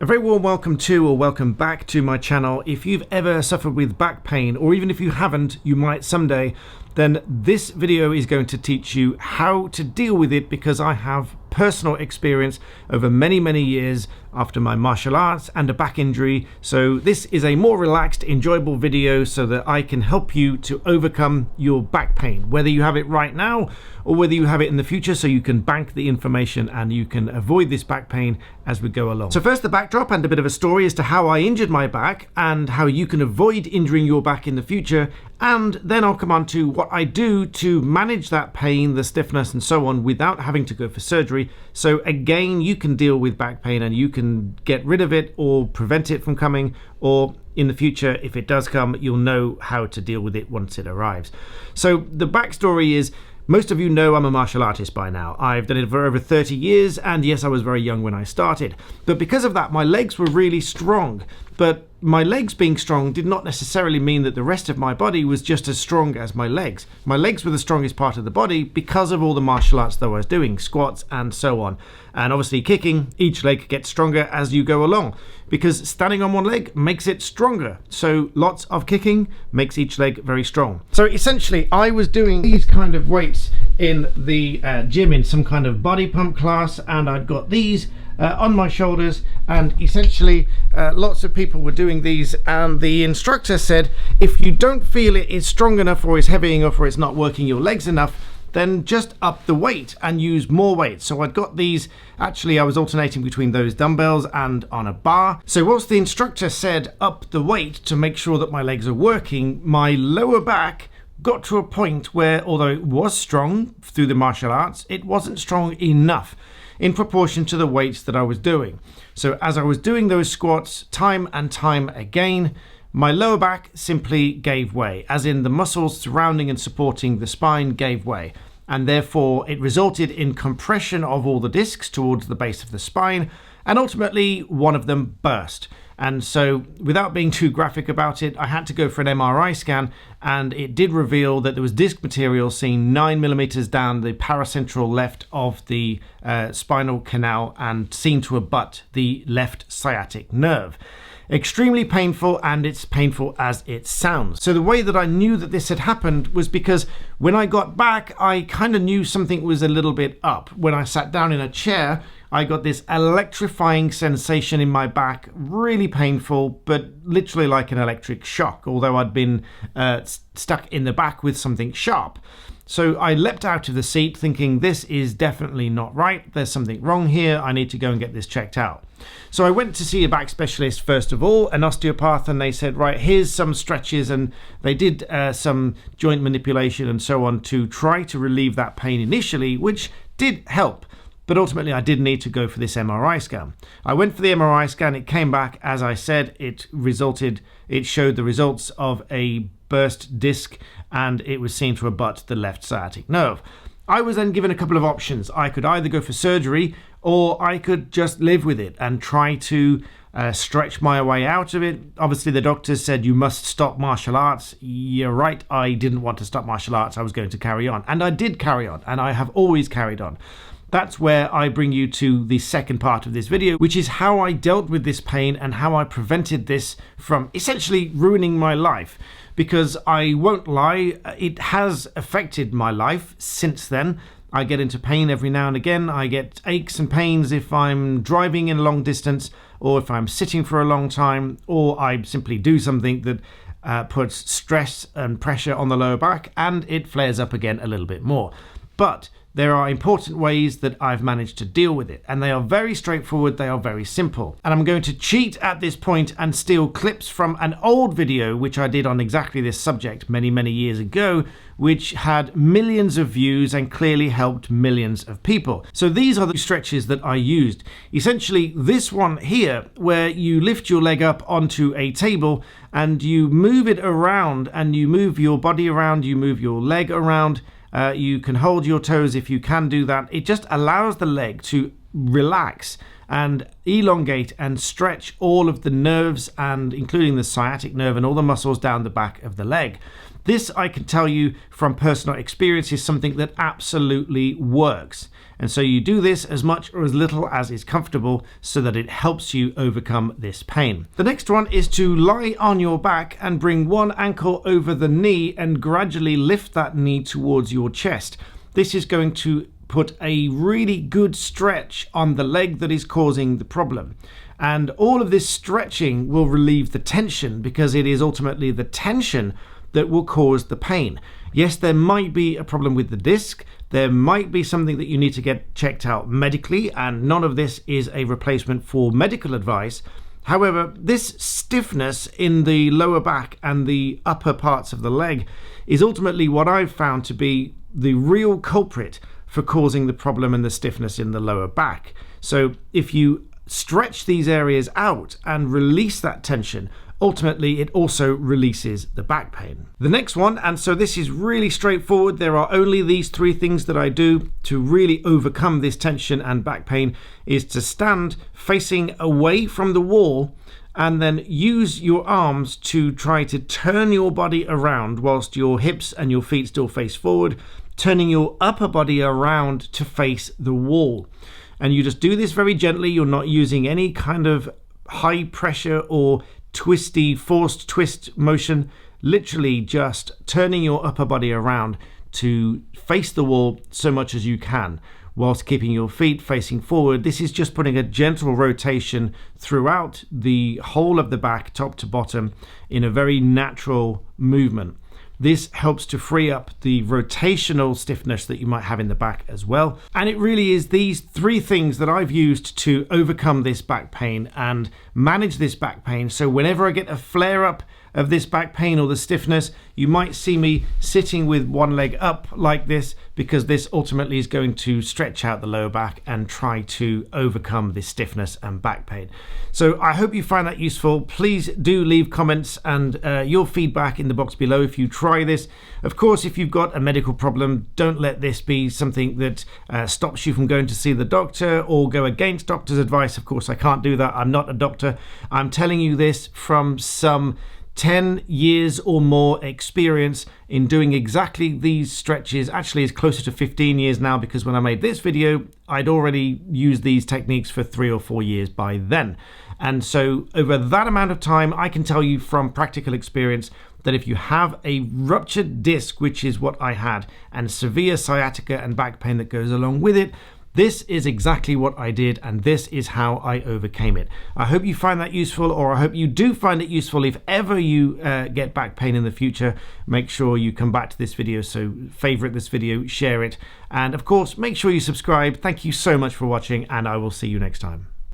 A very warm welcome to or welcome back to my channel. If you've ever suffered with back pain, or even if you haven't, you might someday, then this video is going to teach you how to deal with it, because I have personal experience over many years after my martial arts and a back injury. So this is a more relaxed, enjoyable video so that I can help you to overcome your back pain, whether you have it right now or whether you have it in the future, so you can bank the information and you can avoid this back pain as we go along. So first, the backdrop and a bit of a story as to how I injured my back and how you can avoid injuring your back in the future, and then I'll come on to what I do to manage that pain, the stiffness and so on, without having to go for surgery. So again, you can deal with back pain and you can get rid of it or prevent it from coming, or in the future, if it does come, you'll know how to deal with it once it arrives. So the backstory is, most of you know I'm a martial artist by now. I've done it for over 30 years, and yes, I was very young when I started. But because of that, my legs were really strong. But my legs being strong did not necessarily mean that the rest of my body was just as strong as my legs. My legs were the strongest part of the body because of all the martial arts that I was doing, squats and so on. And obviously kicking, each leg gets stronger as you go along, because standing on one leg makes it stronger. So lots of kicking makes each leg very strong. So essentially, I was doing these kind of weights in the gym in some kind of body pump class, and I'd got these on my shoulders, and essentially lots of people were doing these, and the instructor said, if you don't feel it is strong enough or is heavy enough or it's not working your legs enough, then just up the weight and use more weight. So I'd got these, actually I was alternating between those dumbbells and on a bar. So whilst the instructor said up the weight to make sure that my legs are working, my lower back got to a point where, although it was strong through the martial arts, it wasn't strong enough in proportion to the weights that I was doing. So as I was doing those squats time and time again, my lower back simply gave way, as in the muscles surrounding and supporting the spine gave way, and therefore it resulted in compression of all the discs towards the base of the spine, and ultimately one of them burst. And so, without being too graphic about it, I had to go for an MRI scan, and it did reveal that there was disc material seen 9 millimeters down the paracentral left of the spinal canal and seen to abut the left sciatic nerve. Extremely painful, and it's painful as it sounds. So the way that I knew that this had happened was because when I got back, I kind of knew something was a little bit up. When I sat down in a chair, I got this electrifying sensation in my back, really painful, but literally like an electric shock, although I'd been stuck in the back with something sharp. So I leapt out of the seat thinking, this is definitely not right. There's something wrong here. I need to go and get this checked out. So I went to see a back specialist first of all, an osteopath, and they said, right, here's some stretches, and they did some joint manipulation and so on to try to relieve that pain initially, which did help. But ultimately, I did need to go for this MRI scan. I went for the MRI scan. It came back, as I said, it showed the results of a burst disc, and it was seen to abut the left sciatic nerve. I was then given a couple of options. I could either go for surgery, or I could just live with it and try to stretch my way out of it. Obviously, the doctors said, you must stop martial arts. You're right, I didn't want to stop martial arts. I was going to carry on. And I did carry on, and I have always carried on. That's where I bring you to the second part of this video, which is how I dealt with this pain and how I prevented this from essentially ruining my life. Because I won't lie, it has affected my life since then. I get into pain every now and again. I get aches and pains if I'm driving in a long distance, or if I'm sitting for a long time, or I simply do something that puts stress and pressure on the lower back, and it flares up again a little bit more. But there are important ways that I've managed to deal with it, and they are very straightforward, they are very simple. And I'm going to cheat at this point and steal clips from an old video which I did on exactly this subject many years ago, which had millions of views and clearly helped millions of people. So these are the stretches that I used. Essentially, this one here, where you lift your leg up onto a table and you move it around, and you move your body around, you move your leg around. You can hold your toes if you can do that. It just allows the leg to relax and elongate and stretch all of the nerves, and including the sciatic nerve and all the muscles down the back of the leg. This, I can tell you from personal experience, is something that absolutely works. And so you do this as much or as little as is comfortable so that it helps you overcome this pain. The next one is to lie on your back and bring one ankle over the knee and gradually lift that knee towards your chest. This is going to put a really good stretch on the leg that is causing the problem. And all of this stretching will relieve the tension, because it is ultimately the tension that will cause the pain. Yes, there might be a problem with the disc. There might be something that you need to get checked out medically, and none of this is a replacement for medical advice. However, this stiffness in the lower back and the upper parts of the leg is ultimately what I've found to be the real culprit for causing the problem and the stiffness in the lower back. So if you stretch these areas out and release that tension, ultimately it also releases the back pain. The next one, and so this is really straightforward, there are only these 3 things that I do to really overcome this tension and back pain, is to stand facing away from the wall and then use your arms to try to turn your body around whilst your hips and your feet still face forward, turning your upper body around to face the wall. And you just do this very gently. You're not using any kind of high pressure or twisty, forced twist motion. Literally just turning your upper body around to face the wall so much as you can, whilst keeping your feet facing forward. This is just putting a gentle rotation throughout the whole of the back, top to bottom, in a very natural movement. This helps to free up the rotational stiffness that you might have in the back as well. And it really is these 3 things that I've used to overcome this back pain and manage this back pain. So whenever I get a flare up of this back pain or the stiffness, you might see me sitting with one leg up like this, because this ultimately is going to stretch out the lower back and try to overcome this stiffness and back pain. So I hope you find that useful. Please do leave comments and your feedback in the box below if you try this. Of course, if you've got a medical problem, don't let this be something that stops you from going to see the doctor or go against doctor's advice. Of course, I can't do that. I'm not a doctor. I'm telling you this from some 10 years or more experience in doing exactly these stretches. Actually, it's closer to 15 years now, because when I made this video, I'd already used these techniques for 3 or 4 years by then. And so over that amount of time, I can tell you from practical experience that if you have a ruptured disc, which is what I had, and severe sciatica and back pain that goes along with it, this is exactly what I did, and this is how I overcame it. I hope you find that useful, or I hope you do find it useful. If ever you get back pain in the future, make sure you come back to this video. So favorite this video, share it, and of course, make sure you subscribe. Thank you so much for watching, and I will see you next time.